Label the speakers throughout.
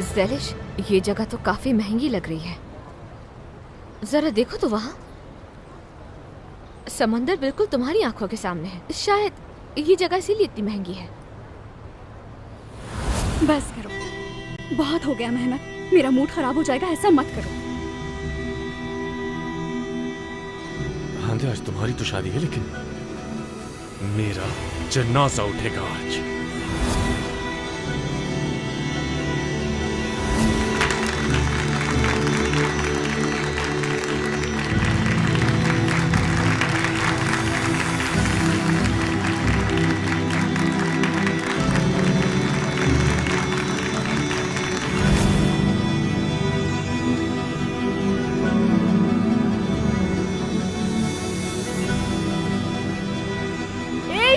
Speaker 1: ज़ैलिश, ये जगह तो काफी महंगी लग रही है। जरा देखो तो वहाँ समंदर बिल्कुल तुम्हारी आंखों के सामने है। शायद ये जगह इसीलिए इतनी महंगी है।
Speaker 2: बस करो, बहुत हो गया मेहनत, मेरा मूड खराब हो जाएगा, ऐसा मत करो।
Speaker 3: हाँ दे, आज तुम्हारी तो शादी है लेकिन मेरा जनाजा उठेगा आज।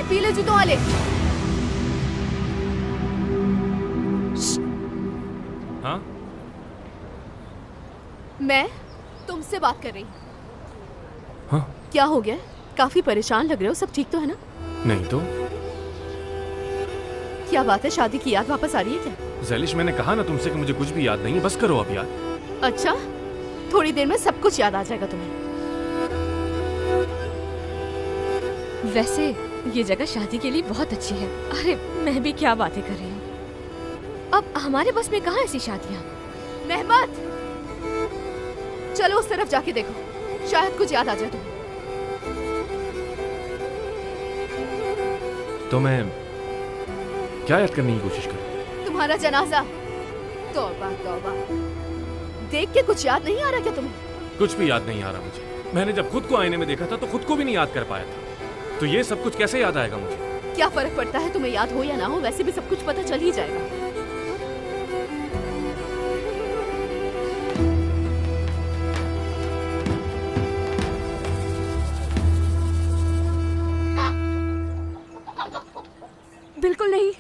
Speaker 1: पीले जूतों वाले,
Speaker 3: हाँ?
Speaker 1: मैं तुमसे बात कर रही हूँ।
Speaker 3: हाँ?
Speaker 1: क्या हो गया? काफी परेशान लग रहे हो, सब ठीक तो है ना?
Speaker 3: नहीं तो।
Speaker 1: क्या बात है, शादी की याद वापस आ रही है क्या?
Speaker 3: ज़ैलिश, मैंने कहा ना तुमसे कि मुझे कुछ भी याद नहीं है, बस करो अब याद।
Speaker 1: अच्छा, थोड़ी देर में सब कुछ याद आ जाएगा तुम्हें। वैसे ये जगह शादी के लिए बहुत अच्छी है। अरे मैं भी क्या बातें कर रही हूँ। अब हमारे बस में कहाँ ऐसी शादियाँ। मेहमत, चलो उस तरफ जाके देखो, शायद कुछ याद आ जाए तुम्हें।
Speaker 3: तो मैं क्या याद करने की कोशिश करूँ?
Speaker 1: तुम्हारा जनाजा। तौबा तौबा, देख के कुछ याद नहीं आ रहा क्या तुम्हें?
Speaker 3: कुछ भी याद नहीं आ रहा मुझे। मैंने जब खुद को आईने में देखा था तो खुद को भी नहीं याद कर पाया था, तो ये सब कुछ कैसे याद आएगा मुझे?
Speaker 1: क्या फर्क पड़ता है तुम्हें याद हो या ना हो, वैसे भी सब कुछ पता चल ही जाएगा।
Speaker 2: बिल्कुल नहीं,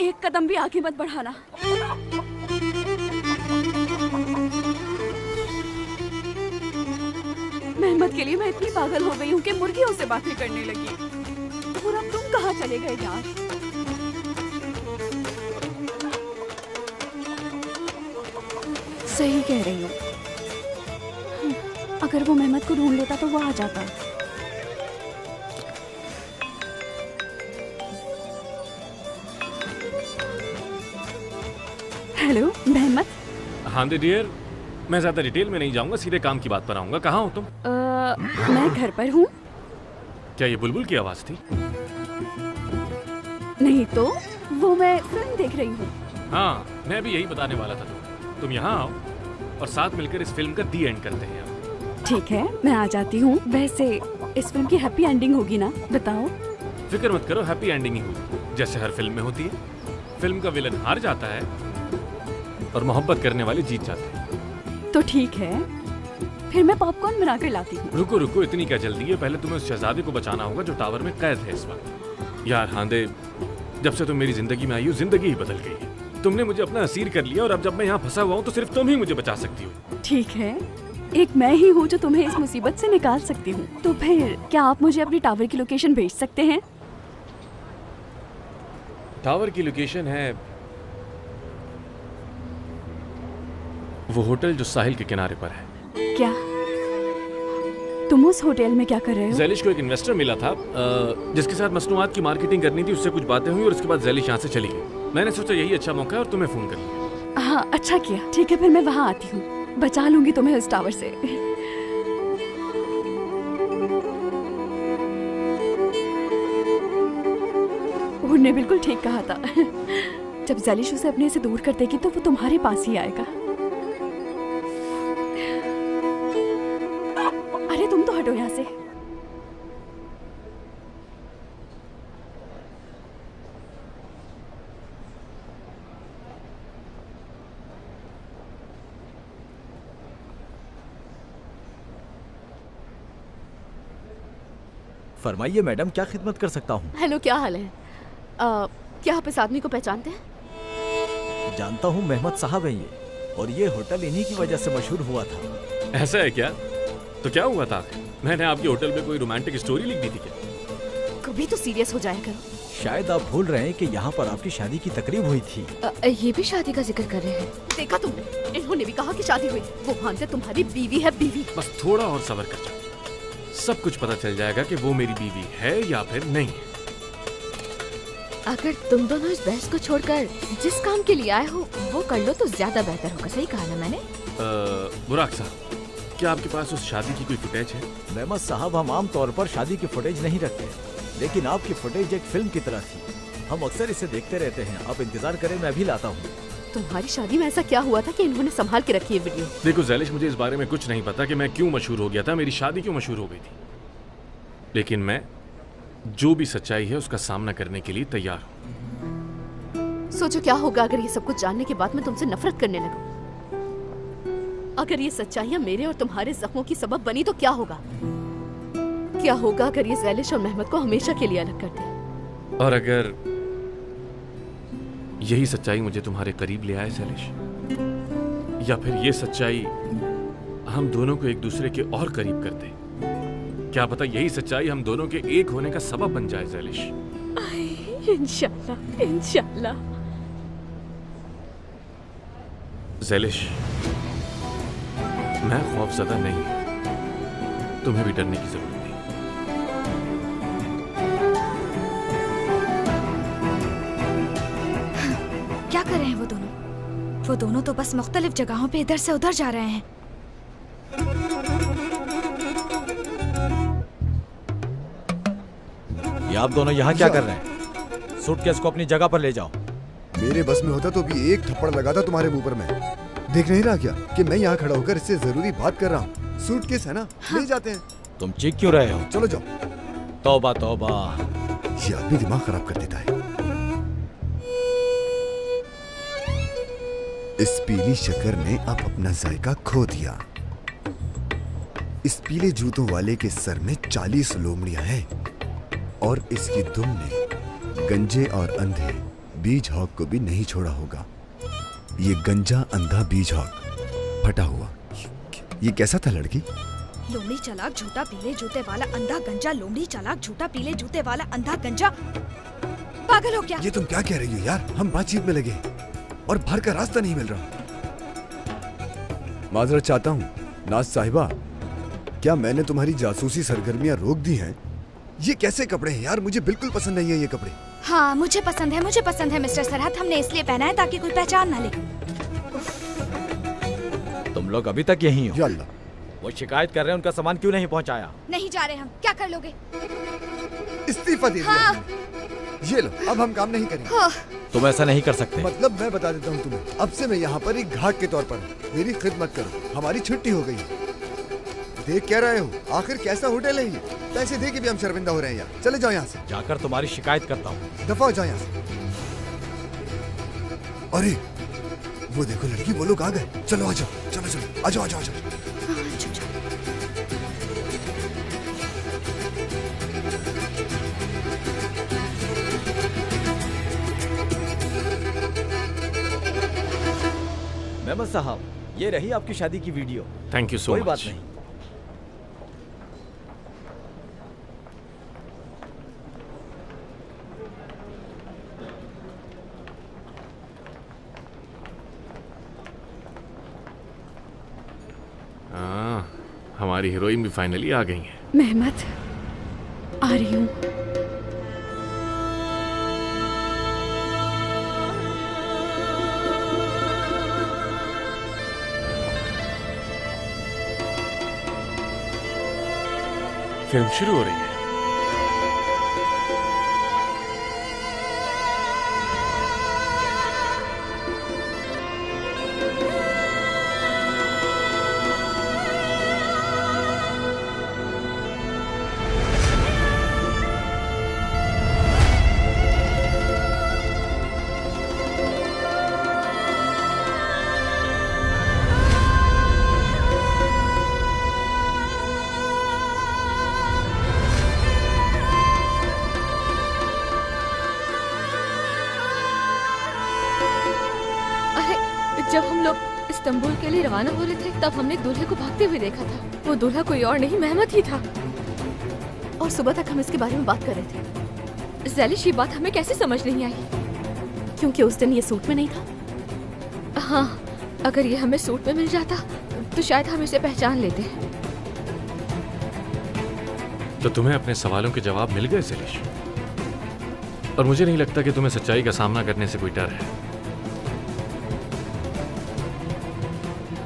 Speaker 2: एक कदम भी आगे मत बढ़ाना। मेहमत के लिए मैं इतनी पागल हो गई हूँ कि मुर्गियों से बातें करने लगी। और अब तुम कहाँ चले गए यार? सही कह रही हो, अगर वो मेहमत को ढूंढ लेता तो वो आ जाता। हेलो मेहमत।
Speaker 3: हाँ दे डियर, मैं ज्यादा डिटेल में नहीं जाऊंगा, सीधे काम की बात पर आऊंगा। कहाँ हो तुम?
Speaker 2: मैं घर पर हूँ।
Speaker 3: क्या ये बुलबुल की आवाज थी?
Speaker 2: नहीं तो, वो मैं फिल्म देख रही हूँ।
Speaker 3: हाँ, मैं भी यही बताने वाला था। तुम यहाँ आओ और साथ मिलकर इस फिल्म का दी एंड करते हैं।
Speaker 2: ठीक है, मैं आ जाती हूँ। वैसे इस फिल्म की हैप्पी एंडिंग होगी ना? बताओ।
Speaker 3: फिक्र मत करो, हैप्पी एंडिंग ही होगी, जैसे हर फिल्म में होती है। फिल्म का विलन हार जाता है और मोहब्बत करने वाले जीत जाते हैं।
Speaker 2: तो ठीक है, फिर मैं पॉपकॉर्न बना कर लाती हूँ।
Speaker 3: रुको रुको, इतनी क्या जल्दी है? पहले तुम्हें उस शहजादे को बचाना होगा जो टावर में कैद है इस वक्त। यार हांदे, जब से तुम मेरी जिंदगी में आई हो, जिंदगी ही बदल गई है। तुमने मुझे अपना असीर कर लिया और अब जब मैं यहाँ फंसा हुआ हूँ तो सिर्फ तुम ही मुझे बचा सकती हो।
Speaker 2: ठीक है, एक मैं ही हूँ जो तुम्हें इस मुसीबत से निकाल सकती हूँ। तो फिर क्या आप मुझे अपनी टावर की लोकेशन भेज सकते हैं?
Speaker 3: टावर की लोकेशन है वो होटल जो साहिल के किनारे पर है।
Speaker 2: क्या तुम उस होटल में क्या कर रहे हो?
Speaker 3: ज़ैलिश को एक इन्वेस्टर मिला था जिसके साथ मसनूआत की मार्केटिंग करनी थी। उससे कुछ बातें हुई और उसके बाद ज़ैलिश यहाँ से चली गई। मैंने सोचा यही अच्छा मौका है और तुम्हें फोन कर लिया।
Speaker 2: हाँ, अच्छा किया। ठीक है, फिर मैं वहाँ आती हूँ, बचा लूंगी तुम्हें उस टावर से। उन्होंने बिल्कुल ठीक कहा था। जब ज़ैलिश उसे अपने से दूर कर देगी तो वो तुम्हारे पास ही आएगा। अरे तुम तो हटो यहाँ से।
Speaker 4: फरमाइए मैडम, क्या खिदमत कर सकता हूँ?
Speaker 1: हेलो, क्या हाल है? क्या आप इस आदमी को पहचानते हैं?
Speaker 4: जानता हूँ, मेहमत साहब है ये, और ये होटल इन्हीं की वजह से मशहूर हुआ था।
Speaker 3: ऐसा है क्या? तो क्या हुआ था? मैंने आपके होटल में कोई रोमांटिक स्टोरी लिख दी थी क्या?
Speaker 1: कभी तो सीरियस हो जाया करो।
Speaker 4: शायद आप भूल रहे हैं कि यहाँ पर आपकी शादी की तकरीब हुई थी।
Speaker 1: ये भी शादी का जिक्र कर रहे हैं।
Speaker 2: देखा तुमने, इन्होंने भी कहा कि शादी हुई। वो भांजा तुम्हारी बीवी है, बीवी।
Speaker 3: बस थोड़ा और सब्र कर जाओ, सब कुछ पता चल जाएगा कि वो मेरी बीवी है या फिर नहीं है।
Speaker 1: अगर तुम दोनों इस बहस को छोड़कर जिस काम के लिए आए हो वो कर लो तो ज्यादा बेहतर होगा। सही कहा ना मैंने?
Speaker 3: बुराक साहब, क्या आपके पास उस शादी की कोई फुटेज है?
Speaker 4: मेहमद साहब, हम आम तौर पर शादी की फुटेज नहीं रखते, लेकिन आपकी फुटेज एक फिल्म की तरह थी। हम अक्सर इसे देखते रहते हैं। आप इंतजार करें, मैं भी लाता हूँ।
Speaker 2: तुम्हारी शादी में ऐसा क्या हुआ था कि इन्होंने संभाल के रखी है वीडियो?
Speaker 3: देखो ज़ैलिश, मुझे इस बारे में कुछ नहीं पता कि मैं क्यों मशहूर हो गया था, मेरी शादी क्यों मशहूर हो गई थी, लेकिन मैं जो भी सच्चाई है उसका सामना करने के लिए तैयार हूँ।
Speaker 2: सोचो क्या होगा अगर ये सब कुछ जानने के बाद मैं तुमसे नफरत करने लगूं। अगर ये सच्चाइयाँ मेरे और तुम्हारे जख्मों की सबब बनी तो क्या होगा? क्या होगा अगर ये ज़ैलिश और मेहमद को हमेशा के लिए अलग कर दे?
Speaker 3: और अगर यही सच्चाई मुझे तुम्हारे करीब ले आए ज़ैलिश, या फिर ये सच्चाई हम दोनों को एक दूसरे के और करीब कर दे, क्या पता यही सच्चाई हम दोनों के एक होने का सबब बन जाए ज़ैलिश।
Speaker 2: इंशाल्लाह, इंशाल्लाह।
Speaker 3: ज़ैलिश, मैं खौफज़दा नहीं हूं, तुम्हें भी डरने की जरूरत नहीं।
Speaker 5: क्या कर रहे हैं वो दोनों? वो दोनों तो बस मुख्तलिफ जगहों पे इधर से उधर जा रहे हैं।
Speaker 4: ये आप दोनों यहाँ क्या कर रहे हैं? सूटकेस को अपनी जगह पर ले जाओ।
Speaker 6: मेरे बस में होता तो भी एक थप्पड़ लगाता तुम्हारे मुंह पर मैं। देख नहीं रहा क्या कि मैं यहाँ खड़ा होकर इससे जरूरी बात कर रहा हूँ? सूटकेस है ना, ले जाते हैं।
Speaker 4: तुम चीख क्यों रहे हो?
Speaker 6: चलो जाओ।
Speaker 4: तौबा तौबा,
Speaker 6: ये आदमी दिमाग खराब कर देता है। इस पीली शक्कर ने अब अपना जायका खो दिया। इस पीले जूतों वाले के सर में 40 लोमड़ियां हैं और इसकी दुम ने गंजे और अंधे बीज हॉक को भी नहीं छोड़ा होगा। ये गंजा अंधा बीज हॉक फटा हुआ, ये कैसा था लड़की?
Speaker 5: लोमड़ी चालाक झूठा पीले जूते वाला अंधा गंजा, लोमड़ी चालाक झूठा पीले जूते वाला अंधा गंजा। पागल हो क्या?
Speaker 6: ये तुम क्या कह रही हो यार? हम बातचीत में लगे हैं और बाहर का रास्ता नहीं मिल रहा। माजरत चाहता हूँ नाज साहिबा, क्या मैंने तुम्हारी जासूसी सरगर्मियां रोक दी हैं? ये कैसे कपड़े हैं यार? मुझे बिल्कुल पसंद नहीं है ये कपड़े।
Speaker 5: हाँ मुझे पसंद है, मुझे पसंद है मिस्टर सरहद। हमने इसलिए पहना है ताकि कोई पहचान ना ले।
Speaker 4: तुम लोग अभी तक यहीं हो?
Speaker 6: या अल्लाह,
Speaker 4: वो शिकायत कर रहे हैं, उनका सामान क्यों नहीं पहुंचाया?
Speaker 5: नहीं जा रहे हम। क्या कर लोगे?
Speaker 6: इस्तीफा दे दिया।
Speaker 5: हाँ।
Speaker 6: ये लो, अब हम काम नहीं करेंगे।
Speaker 5: हाँ।
Speaker 4: तुम ऐसा नहीं कर सकते।
Speaker 6: मतलब मैं बता देता हूँ तुम्हें, अब से मैं यहाँ पर एक घाट के तौर पर हूँ। मेरी खिदमत करो, हमारी छुट्टी हो गई है। देख क्या रहे हो? आखिर कैसा होटल है ये? पैसे दे के भी हम शर्मिंदा हो रहे हैं यार। चले जाओ यहाँ से।
Speaker 4: जाकर तुम्हारी शिकायत करता हूँ।
Speaker 6: दफा हो जाओ यहाँ से। अरे वो देखो लड़की, वो लोग आ गए। चलो आ जाओ, चलो चलो आ जाओ, आ जाओ, आ जाओ।
Speaker 5: हाँ, चुप जाओ।
Speaker 4: मेहमद साहब, ये रही आपकी शादी की video.
Speaker 3: Thank you so much.
Speaker 4: कोई बात नहीं।
Speaker 3: हाँ, हमारी हीरोइन भी फाइनली आ गई है।
Speaker 2: मेहमद, आ रही हूँ।
Speaker 3: फिल्म शुरू हो रही है।
Speaker 1: जब हम लोग इस्तांबुल के लिए रवाना हो रहे थे तब हमने दूल्हे को भागते हुए देखा था। वो दूल्हा कोई और नहीं, मेहमद ही था।
Speaker 2: और सुबह तक हम इसके बारे में बात कर रहे थे।
Speaker 1: ज़ैलिश, ये बात हमें कैसे समझ नहीं आई?
Speaker 2: क्योंकि उस दिन ये सूट में नहीं था।
Speaker 1: हाँ, अगर ये हमें सूट में मिल जाता तो शायद हम इसे पहचान लेते।
Speaker 3: तो तुम्हें अपने सवालों के जवाब मिल गए ज़ैलिश, और मुझे नहीं लगता कि तुम्हें सच्चाई का सामना करने से कोई डर है।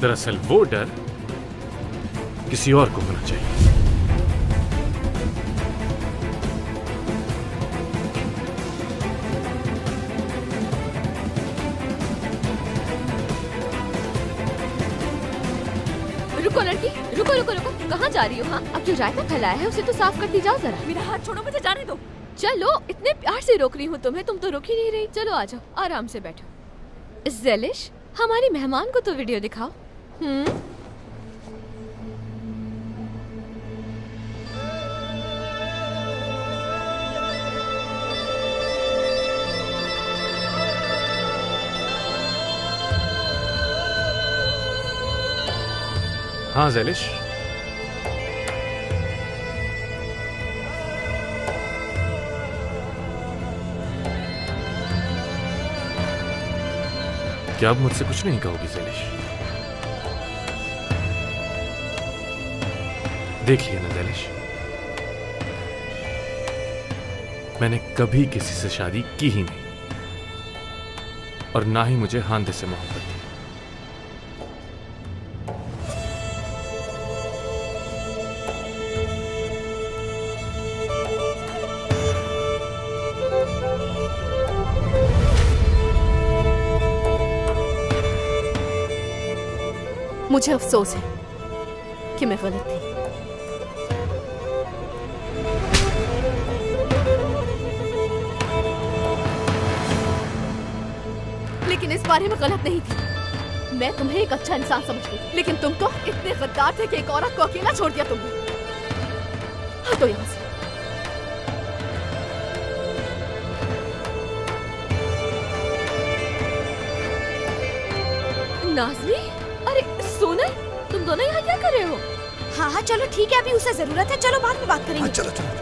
Speaker 3: दरअसल वो डर किसी और को होना चाहिए।
Speaker 1: रुको लड़की, रुको रुको रुको, कहाँ जा रही हो? हाँ, अब जो रायता फैलाया है उसे तो साफ करती जाओ जरा।
Speaker 2: मेरा हाथ छोड़ो, मुझे जाने दो।
Speaker 1: चलो, इतने प्यार से रोक रही हूँ तुम्हें, तुम तो रुक ही नहीं रही। चलो आ जाओ, आराम से बैठो। ज़ैलिश, हमारी मेहमान को तो वीडियो दिखाओ।
Speaker 3: हाँ ज़ैलिश, क्या अब मुझसे कुछ नहीं कहोगी ज़ैलिश? देख लिया ना ज़ैलिश, मैंने कभी किसी से शादी की ही नहीं, और ना ही मुझे हांदे से मोहब्बत थी।
Speaker 2: मुझे अफसोस है कि मैं गलत थी। लेकिन इस बारे में गलत नहीं थी। मैं तुम्हें एक अच्छा इंसान समझती थी, लेकिन तुम तो इतने गद्दार थे कि एक औरत को अकेला छोड़ दिया तुमने। हटो यहाँ से।
Speaker 1: नाज़नी, अरे सोनल, तुम दोनों यहाँ क्या कर रहे हो?
Speaker 5: हाँ हाँ चलो ठीक है, अभी उसे जरूरत है, चलो बाद में बात करेंगे।
Speaker 6: हाँ, चलो चलो।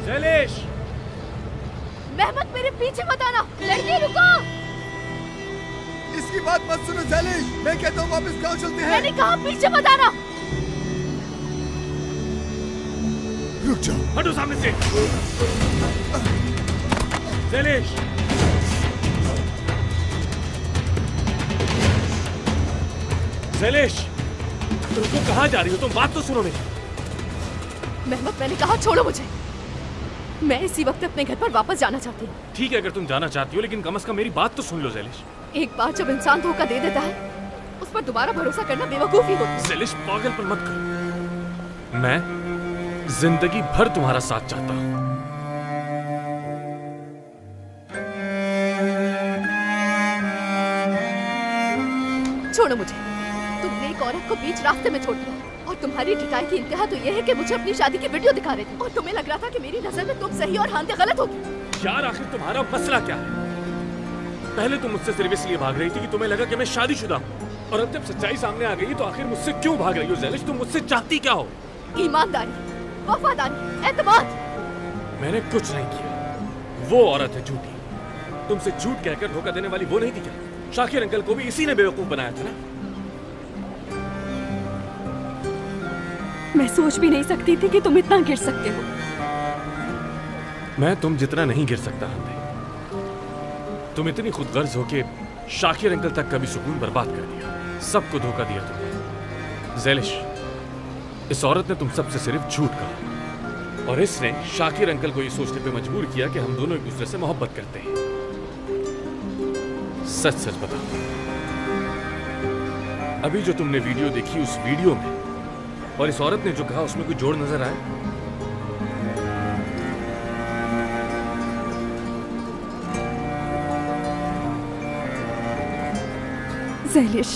Speaker 3: ज़ैलिश,
Speaker 2: मेहमत, मेरे पीछे मत आना। लड़की रुको।
Speaker 6: इसकी बात मत सुनो ज़ैलिश, मैं कहता हूँ वापस गाँव चलते हैं।
Speaker 2: मैंने कहा पीछे मत आना।
Speaker 6: रुक जाओ।
Speaker 3: हटो सामने से। ज़ैलिश, ज़ैलिश, तुम कहाँ जा रही हो? तुम बात तो सुनो मेरी।
Speaker 2: मेहमत, मैंने कहा छोड़ो मुझे। मैं इसी वक्त अपने घर पर वापस जाना चाहती हूँ।
Speaker 3: ठीक है अगर तुम जाना चाहती हो, लेकिन कम से कम मेरी बात तो सुन लो ज़ैलिश।
Speaker 2: एक बार जब इंसान धोखा दे देता है, उस पर दोबारा भरोसा करना बेवकूफी होती है।
Speaker 3: ज़ैलिश, पागलपन मत करो। मैं जिंदगी भर तुम्हारा साथ चाहता हूँ।
Speaker 2: छोड़ो मुझे। तुमने एक औरत को बीच रास्ते में छोड़ दिया, और तुम्हारी ढिठाई की इंतहा तो यह है कि मुझे अपनी शादी की वीडियो दिखा रहे थे, और तुम्हें लग रहा था कि मेरी नजर में तुम सही और हांदे गलत होगी।
Speaker 3: यार आखिर तुम्हारा मसला क्या है? पहले तुम मुझसे सिर्फ इसलिए भाग रही थी कि तुम्हें लगा कि मैं शादीशुदा हूँ, और अब जब सच्चाई सामने आ गई तो आखिर मुझसे क्यों भाग रही हो ज़ैलिश? तुम मुझसे चाहती क्या हो?
Speaker 2: ईमानदारी, वफादारी, एतमाद।
Speaker 3: मैंने कुछ नहीं किया। वो औरत है झूठी। तुमसे झूठ कहकर धोखा देने वाली वो नहीं थी क्या? शाकिर अंकल को भी इसी ने बेवकूफ बनाया था ना?
Speaker 2: मैं सोच भी नहीं सकती थी कि तुम इतना गिर सकते हो।
Speaker 3: मैं तुम जितना नहीं गिर सकता हांदे। तुम इतनी खुदगर्ज हो कि शाकिर अंकल तक का भी सुकून बर्बाद कर दिया, सबको धोखा दिया तुमने। ज़ैलिश, इस औरत ने तुम सबसे सिर्फ झूठ कहा, और इसने शाकिर अंकल को ये सोचने पे मजबूर किया कि हम दोनों एक दूसरे से मोहब्बत करते हैं। सच सच बताओ, अभी जो तुमने वीडियो देखी, उस वीडियो में और इस औरत ने जो कहा, उसमें कोई जोड़ नजर आया?
Speaker 2: ज़ैलिश,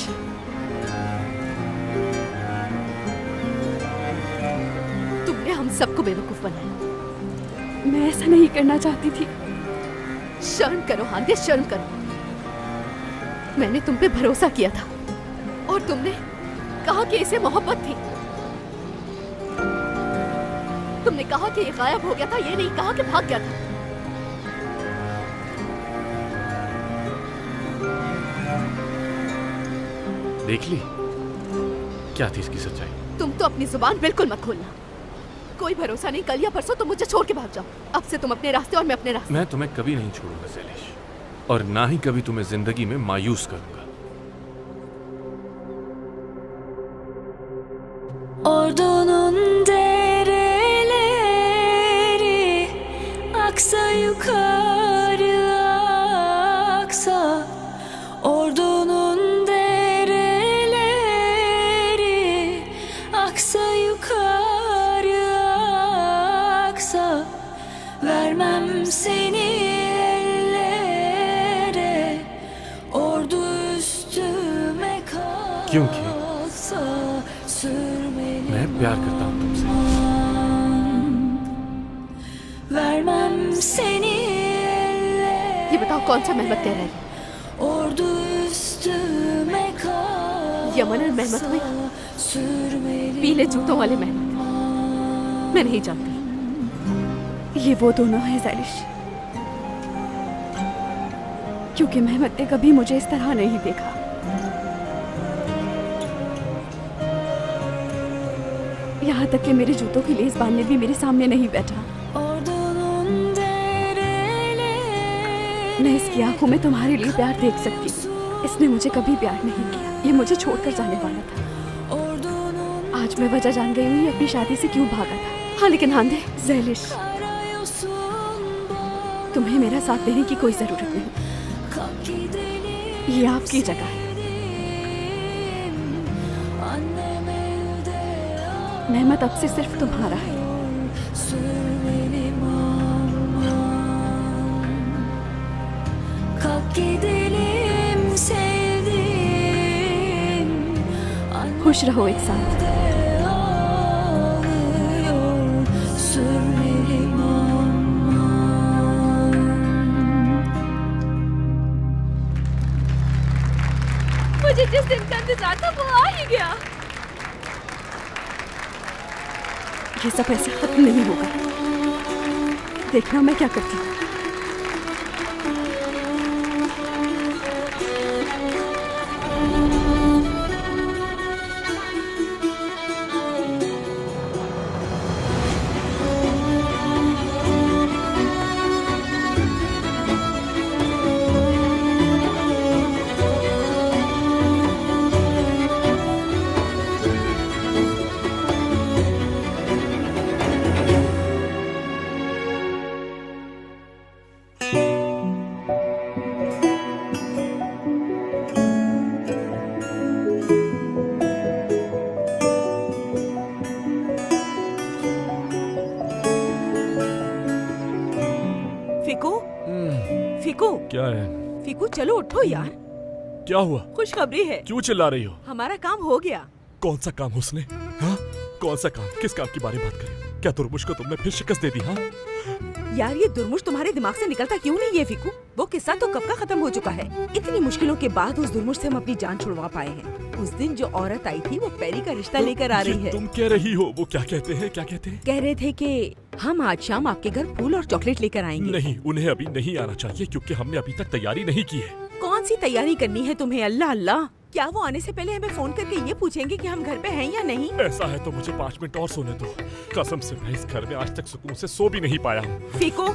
Speaker 2: तुमने हम सबको बेवकूफ बनाया। मैं ऐसा नहीं करना चाहती थी। शर्म करो हांदे, शर्म करो। मैंने तुम पे भरोसा किया था और तुमने कहा कि इसे मोहब्बत थी। तुमने कहा कि ये गायब हो गया था, ये नहीं कहा कि भाग गया था।
Speaker 3: देख ली क्या थी इसकी सच्चाई?
Speaker 2: तुम तो अपनी जुबान बिल्कुल मत खोलना। कोई भरोसा नहीं, कल या परसों तुम मुझे छोड़ के भाग जाओ। अब से तुम अपने रास्ते और मैं अपने रास्ते।
Speaker 3: मैं तुम्हें कभी नहीं छोड़ूंगा शैलेश, और ना ही कभी तुम्हें जिंदगी में मायूस करूंगा।
Speaker 7: Ordunun dereleri aksa yukarı aksa, Ordunun dereleri aksa yukarı aksa, vermem seni ellere, ordu üstüme
Speaker 3: क्योंकि
Speaker 7: kalsa sürmeli.
Speaker 3: मैं प्यार करता हूँ तुमसे।
Speaker 7: Vermem seni
Speaker 2: ये बताओ कौन सा मेहमत कह रहा है?
Speaker 7: ordu üstüme kalsa
Speaker 2: यमन और मेहमत में
Speaker 7: sürmeli.
Speaker 2: पीले जूतों वाले मेहमत मैं नहीं जानती। ये वो दोनों हैं ज़ैलिश, क्योंकि मेहमत ने कभी मुझे इस तरह नहीं देखा। यहाँ तक कि मेरे जूतों की लेस बांधने भी मेरे सामने नहीं बैठा।
Speaker 7: Ordunun dereleri
Speaker 2: मैं इसकी आंखों में तुम्हारे लिए प्यार देख सकती हूँ। इसने मुझे कभी प्यार नहीं किया, ये मुझे छोड़कर जाने वाला था।
Speaker 7: ordunun
Speaker 2: आज मैं वजह जान गई हूँ ये अपनी शादी से क्यों भागा था। हाँ लेकिन हांदे, ज़ैलिश,
Speaker 7: karayolsun
Speaker 2: तुम्हें मेरा साथ देने की कोई जरूरत नहीं।
Speaker 7: kalk gidelim.
Speaker 2: ये आपकी जगह है।
Speaker 7: Annem evde
Speaker 2: मेहमत अब से सिर्फ तुम्हारा है।
Speaker 7: sürmelim aman. Kalk gidelim sevdim.
Speaker 2: खुश रहो एक साथ।
Speaker 7: Annem ağlıyor, sürmelim aman.
Speaker 1: मुझे जिस दिन का इंतजार था वो आ ही गया।
Speaker 2: ये सब ऐसे खत्म नहीं होगा। देखना मैं क्या करती हूँ।
Speaker 8: फिकू, फिकू,
Speaker 4: क्या है?
Speaker 8: फिकू चलो उठो यार,
Speaker 4: क्या हुआ?
Speaker 8: खुशखबरी है।
Speaker 4: क्यों चिल्ला रही हो?
Speaker 8: हमारा काम हो गया।
Speaker 4: कौन सा काम उसने? हाँ? कौन सा काम? किस काम की बारे बात करें? क्या दुर्मुश को तुमने फिर शिकस्त दे दी? हाँ?
Speaker 8: यार ये दुर्मुश तुम्हारे दिमाग से निकलता क्यों नहीं है फिकू? वो किस्सा तो कब का खत्म हो चुका है। इतनी मुश्किलों के बाद उस दुर्मुश से हम अपनी जान छुड़वा पाए हैं। उस दिन जो औरत आई थी वो पैरी का रिश्ता लेकर आ रही है।
Speaker 4: तुम कह रही हो? वो क्या कहते हैं? क्या कहते हैं?
Speaker 8: कह रहे थे कि हम आज शाम आपके घर फूल और चॉकलेट लेकर आएंगे।
Speaker 4: नहीं, उन्हें अभी नहीं आना चाहिए क्योंकि हमने अभी तक तैयारी नहीं की है।
Speaker 8: कौन सी तैयारी करनी है तुम्हें? अल्लाह अल्लाह, क्या वो आने से पहले हमें फोन करके ये पूछेंगे कि हम घर पे हैं या नहीं?
Speaker 4: ऐसा है तो मुझे 5 मिनट और सोने दो। कसम से मैं इस घर में आज तक सुकून से सो भी नहीं पाया हूँ।
Speaker 8: फीको,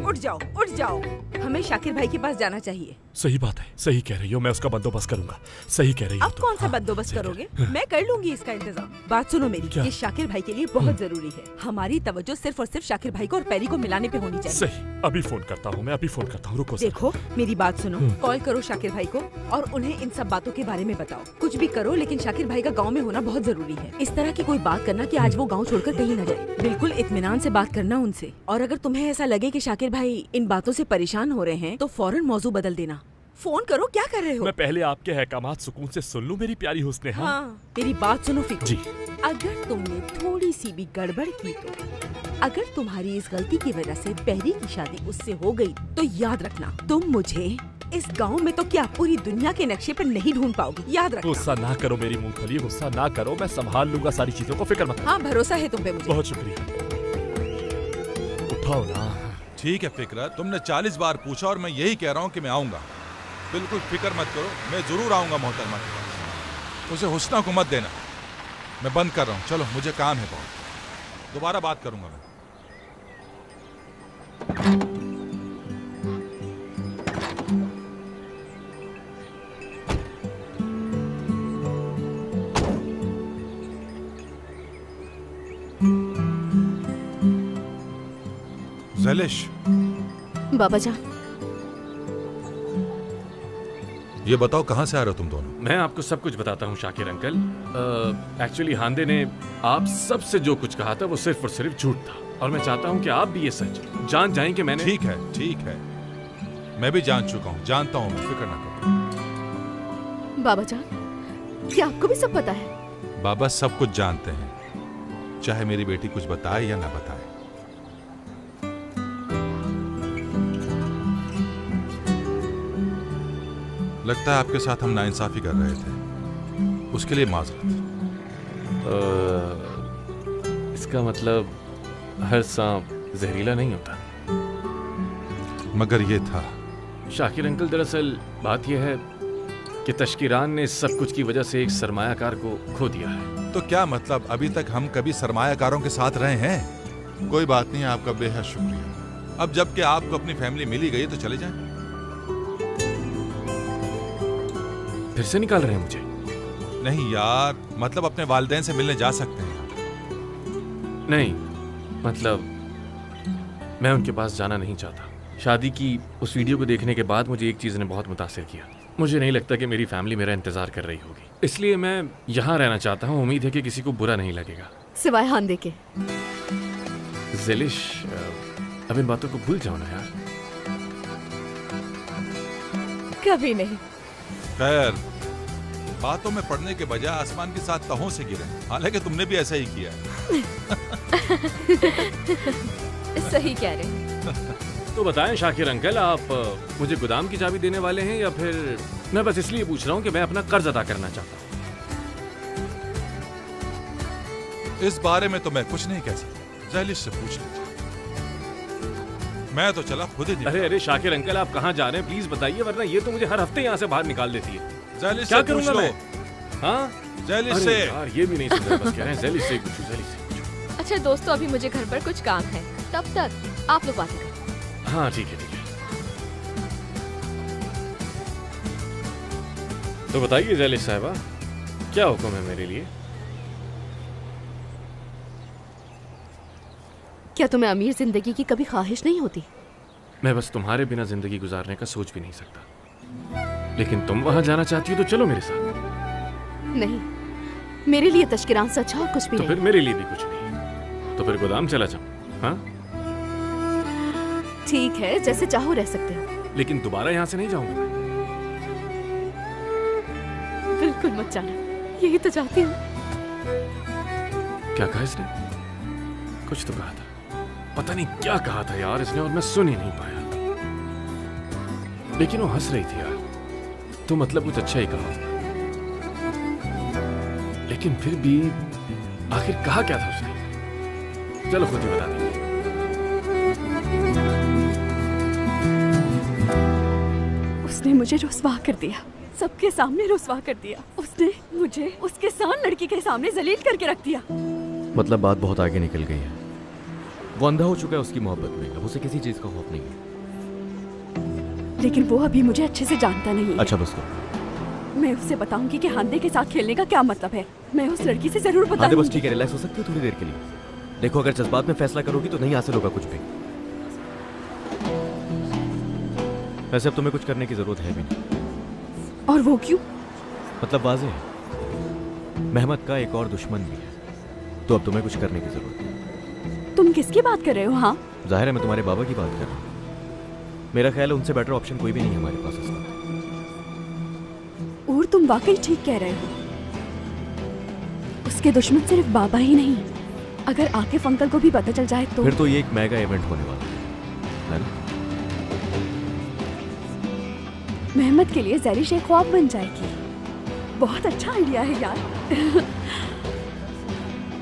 Speaker 8: उठ जाओ, उठ जाओ। हमें शाकिर भाई के पास जाना चाहिए।
Speaker 4: सही बात है, सही कह रही हो। मैं उसका बंदोबस्त करूंगा। सही कह रही हो
Speaker 8: अब
Speaker 4: तुम।
Speaker 8: कौन सा
Speaker 4: हाँ,
Speaker 8: बंदोबस्त
Speaker 4: सही कह
Speaker 8: करोगे?
Speaker 4: रही हो।
Speaker 8: मैं कर लूंगी इसका इंतजाम। बात सुनो मेरी,
Speaker 4: क्या?
Speaker 8: ये शाकिर भाई के लिए बहुत जरूरी है। हमारी तवज्जो सिर्फ और सिर्फ शाकिर भाई को और पैरी को मिलाने पे होनी चाहिए।
Speaker 4: सही, अभी फोन करता हूँ मैं, अभी फोन करता हूँ। रुको जरा।
Speaker 8: देखो मेरी बात सुनो, कॉल करो शाकिर भाई को और उन्हें इन सब बातों के बारे में बताओ। कुछ भी करो लेकिन शाकिर भाई का गांव में होना बहुत जरूरी है। इस तरह की कोई बात करना कि आज वो गांव छोड़कर कहीं न जाए। बिल्कुल इत्मीनान से बात करना उनसे। और अगर तुम्हें ऐसा लगे कि शाकिर भाई इन बातों से परेशान हो रहे हैं तो फौरन मौजू बदल देना। फोन करो, क्या कर रहे हो?
Speaker 9: मैं पहले आपके अहकामात सुकून से सुन लूं मेरी प्यारी हुस्ने।
Speaker 8: हाँ, मेरी बात सुनो फिक्र
Speaker 9: जी।
Speaker 8: अगर तुमने थोड़ी सी भी गड़बड़ की तो, अगर तुम्हारी इस गलती की वजह से बहरी की शादी उससे हो गई तो याद रखना तुम मुझे इस गांव में तो क्या पूरी दुनिया के नक्शे पर नहीं ढूंढ पाओगे। याद रखना।
Speaker 9: गुस्सा ना करो मेरी मूंगफली, गुस्सा ना करो, मैं संभाल लूंगा सारी चीजों को, फिक्र मत।
Speaker 8: हाँ, भरोसा है तुम पे मुझे।
Speaker 9: बहुत शुक्रिया। उठाओ ना।
Speaker 10: ठीक है फिक्र, तुमने 40 बार पूछा और मैं यही कह रहा हूँ कि मैं आऊंगा। बिल्कुल फिक्र मत करो, मैं जरूर आऊंगा मोहतरमा के पास। उसे हुस्ना को मत देना। मैं बंद कर रहा हूँ, चलो मुझे काम है बहुत, दोबारा बात करूंगा मैं। ज़ैलिश।
Speaker 2: बाबा जान,
Speaker 10: ये बताओ कहाँ से आ रहे हो तुम दोनों?
Speaker 3: मैं आपको सब कुछ बताता हूँ शाकिर अंकल। एक्चुअली हांदे ने आप सबसे जो कुछ कहा था वो सिर्फ और सिर्फ झूठ था, और मैं चाहता हूँ कि आप भी ये सच जान जाएं कि मैंने।
Speaker 10: ठीक है, मैं भी जान चुका हूँ, जानता हूँ मैं, फिक्र ना करो।
Speaker 2: बाबा जान, क्या आपको भी सब पता है?
Speaker 10: बाबा सब कुछ जानते हैं, चाहे मेरी बेटी कुछ बताए या ना बताए। लगता है आपके साथ हम नाइंसाफी कर रहे थे, उसके लिए माजरत।
Speaker 3: इसका मतलब हर सांप जहरीला नहीं होता।
Speaker 10: मगर ये था।
Speaker 3: शाकिर अंकल, दरअसल बात यह है कि तशकीरान ने सब कुछ की वजह से एक सरमायाकार को खो दिया है।
Speaker 10: तो क्या मतलब, अभी तक हम कभी सरमायाकारों के साथ रहे हैं? कोई बात नहीं, आपका बेहद शुक्रिया। अब जबकि आपको अपनी फैमिली मिली गई तो चले जाएं।
Speaker 3: फिर से निकाल रहे हैं मुझे?
Speaker 10: नहीं यार, मतलब अपने वालिदैन से मिलने जा सकते हैं।
Speaker 3: नहीं, मतलब मैं उनके पास जाना नहीं चाहता। शादी की उस वीडियो को देखने के बाद मुझे एक चीज़ ने बहुत मुतासिर किया। मुझे नहीं लगता कि मेरी फैमिली मेरा इंतजार कर रही होगी, इसलिए मैं यहाँ रहना चाहता हूँ। उम्मीद है कि किसी को बुरा नहीं लगेगा,
Speaker 2: सिवाय हांदे के।
Speaker 3: ज़ैलिश, अब इन बातों को भूल जाओ ना यार।
Speaker 2: कभी नहीं।
Speaker 10: खैर, बातों में पड़ने के बजाय आसमान के साथ तहों से गिरे, हालांकि तुमने भी ऐसा ही किया है।
Speaker 2: सही कह रहे हैं।
Speaker 3: तो बताएं शाकिर अंकल, आप मुझे गोदाम की चाबी देने वाले हैं या फिर मैं बस इसलिए पूछ रहा हूँ कि मैं अपना कर्ज अदा करना चाहता हूँ।
Speaker 10: इस बारे में तो मैं कुछ नहीं कह सकता, ज़ैलिश से पूछ लीजिए। मैं तो चला खुद ही।
Speaker 3: अरे शाकिर अंकल, आप कहाँ जा रहे हैं प्लीज बताइए, वरना ये तो मुझे हर हफ्ते यहाँ से बाहर निकाल देती है।
Speaker 10: ज़ैलिश
Speaker 3: क्या
Speaker 10: से
Speaker 3: करूँगा
Speaker 10: पूछ
Speaker 3: मैं?
Speaker 10: लो।
Speaker 3: हाँ,
Speaker 10: ज़ैलिश से।
Speaker 3: यार ये भी नहीं सुन रहे, बस कह रहे हैं ज़ैलिश से पूछो, ज़ैलिश से पूछो।
Speaker 1: अच्छा दोस्तों, अभी मुझे घर पर कुछ काम है, तब तक आप लोग बातें करें।
Speaker 3: हाँ ठीक है। तो बताइए ज़ैलिश साहिबा, क्या हुक्म है मेरे लिए?
Speaker 2: क्या तुम्हें अमीर जिंदगी की कभी ख्वाहिश नहीं होती?
Speaker 3: मैं बस तुम्हारे बिना जिंदगी गुजारने का सोच भी नहीं सकता, लेकिन तुम वहां जाना चाहती हो तो चलो मेरे साथ।
Speaker 2: नहीं, मेरे लिए तशकीरान से अच्छा और कुछ भी
Speaker 3: तो
Speaker 2: नहीं।
Speaker 3: फिर मेरे लिए भी कुछ नहीं, तो फिर गोदाम चला जाऊं। हाँ
Speaker 2: ठीक है, जैसे चाहो रह सकते हो,
Speaker 3: लेकिन दोबारा यहाँ से नहीं जाऊंगा।
Speaker 2: बिल्कुल मत जाना, यही तो चाहती हूँ।
Speaker 3: क्या कहा इसने? कुछ तो कहा था, पता नहीं क्या कहा था यार इसने, और मैं सुन ही नहीं पाया। लेकिन वो हंस रही थी यार, तो मतलब कुछ अच्छा ही कहा, लेकिन फिर भी आखिर कहा क्या था उसने? चलो खुद ही बता दीजिए।
Speaker 2: उसने मुझे रुस्वा कर दिया, सबके सामने रुस्वा कर दिया। उसने मुझे उसके साथ लड़की के सामने जलील करके रख दिया।
Speaker 11: मतलब बात बहुत आगे निकल गई है। वो अंधा हो चुका है उसकी मोहब्बत में, अब उसे किसी चीज का खौफ नहीं है।
Speaker 2: लेकिन वो अभी मुझे अच्छे से जानता नहीं है।
Speaker 11: अच्छा बस करो।
Speaker 2: मैं उसे बताऊंगी कि हांदे के साथ खेलने का क्या मतलब है। मैं उस लड़की से जरूर
Speaker 11: हांदे
Speaker 2: बताऊंगी।
Speaker 11: बस ठीक है, रिलैक्स हो सकती हो थोड़ी देर के लिए। देखो, अगर जज्बात में फैसला करोगी तो नहीं हासिल होगा कुछ भी। वैसे अब तुम्हें कुछ करने की जरूरत है भी नहीं।
Speaker 2: और वो क्यों?
Speaker 11: मतलब वाज़ेह है, मेहमत का एक और दुश्मन भी है, तो अब तुम्हें कुछ करने की जरूरत है।
Speaker 2: तुम किसकी बात कर रहे हो? हाँ,
Speaker 11: जाहिर है मैं तुम्हारे बाबा की बात कर रहा हूँ। मेरा ख्याल है उनसे बेटर ऑप्शन कोई भी नहीं है हमारे पास इस वक्त।
Speaker 12: तुम वाकई ठीक कह रहे हो। उसके दुश्मन सिर्फ बाबा ही नहीं, अगर आकिफ अंकल को भी पता चल जाए तो
Speaker 11: फिर तो ये एक मेगा इवेंट होने वाला है ना?
Speaker 12: मेहमत के लिए ज़ैलिश एक ख्वाब बन जाएगी। बहुत अच्छा आइडिया है यार।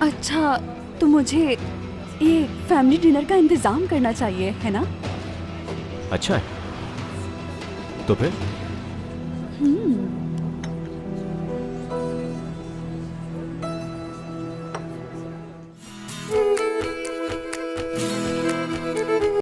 Speaker 12: अच्छा, तो मुझे एक फैमिली डिनर का इंतजाम करना चाहिए, है ना?
Speaker 11: अच्छा है, तो फिर